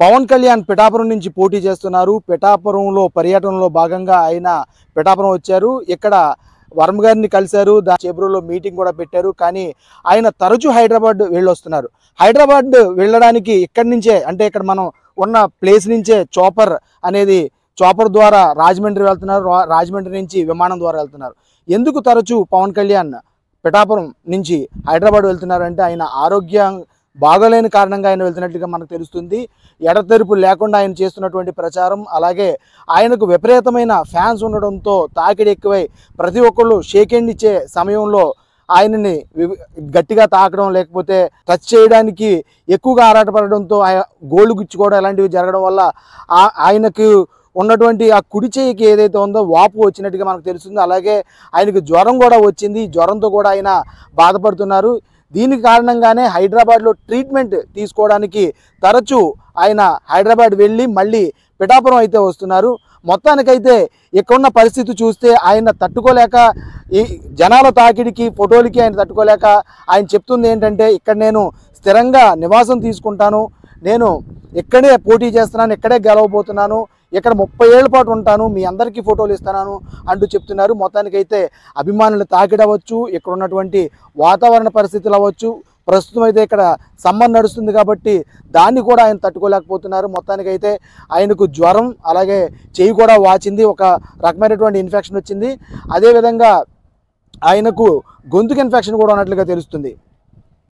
పవన్ కళ్యాణ్ పిఠాపురం నుంచి పోటీ చేస్తున్నారు. పిఠాపురంలో పర్యటనలో భాగంగా ఆయన పిఠాపురం వచ్చారు. ఇక్కడ వర్మ గారిని కలిశారు. చేబ్రోలో మీటింగ్ కూడా పెట్టారు. కానీ ఆయన తరచూ హైదరాబాద్ వెళ్ళొస్తున్నారు. హైదరాబాద్ వెళ్ళడానికి ఇక్కడి నుంచే, అంటే ఇక్కడ మనం ఉన్న ప్లేస్ నుంచే చాపర్ ద్వారా రాజమండ్రి వెళ్తున్నారు. రాజమండ్రి నుంచి విమానం ద్వారా వెళ్తున్నారు. ఎందుకు తరచూ పవన్ కళ్యాణ్ పిఠాపురం నుంచి హైదరాబాద్ వెళ్తున్నారంటే ఆయన ఆరోగ్యం బాగోలేని కారణంగా ఆయన వెళ్తున్నట్టుగా మనకు తెలుస్తుంది. ఎడతెరుపు లేకుండా ఆయన చేస్తున్నటువంటి ప్రచారం, అలాగే ఆయనకు విపరీతమైన ఫ్యాన్స్ ఉండడంతో తాకిడి ఎక్కువై ప్రతి ఒక్కళ్ళు షేక్ హ్యాండ్ ఇచ్చే సమయంలో ఆయనని గట్టిగా తాకడం, లేకపోతే టచ్ చేయడానికి ఎక్కువగా ఆరాటపడడంతో గోళ్ళు గుచ్చుకోవడం ఇలాంటివి జరగడం వల్ల ఆయనకు ఉన్నటువంటి ఆ కుడి చేయికి ఏదైతే ఉందో వాపు వచ్చినట్టుగా మనకు తెలుస్తుంది. అలాగే ఆయనకు జ్వరం కూడా వచ్చింది. జ్వరంతో కూడా ఆయన బాధపడుతున్నారు. దీనికి కారణంగానే హైదరాబాద్లో ట్రీట్మెంట్ తీసుకోవడానికి తరచూ ఆయన హైదరాబాద్ వెళ్ళి మళ్ళీ పిఠాపురం అయితే వస్తున్నారు. మొత్తానికైతే ఇక్కడున్న పరిస్థితి చూస్తే ఆయన తట్టుకోలేక, ఈ జనాల తాకిడికి ఫోటోలకి ఆయన తట్టుకోలేక ఆయన చెప్తుంది ఏంటంటే, ఇక్కడ నేను స్థిరంగా నివాసం తీసుకుంటాను, నేను ఇక్కడే పోటీ చేస్తున్నాను, ఇక్కడే గెలవబోతున్నాను, ఇక్కడ 30 ఏళ్ల పాటు ఉంటాను, మీ అందరికీ ఫోటోలు ఇస్తున్నాను అంటూ చెప్తున్నారు. మొత్తానికైతే అభిమానులు తాకిడవచ్చు, ఇక్కడ ఉన్నటువంటి వాతావరణ పరిస్థితులు అవ్వచ్చు, ప్రస్తుతం అయితే ఇక్కడ సమ్మర్ నడుస్తుంది కాబట్టి దాన్ని కూడా ఆయన తట్టుకోలేకపోతున్నారు. మొత్తానికైతే ఆయనకు జ్వరం, అలాగే చెయ్యి కూడా వాచింది, ఒక రకమైనటువంటి ఇన్ఫెక్షన్ వచ్చింది. అదేవిధంగా ఆయనకు గొంతుకు ఇన్ఫెక్షన్ కూడా ఉన్నట్లుగా తెలుస్తుంది.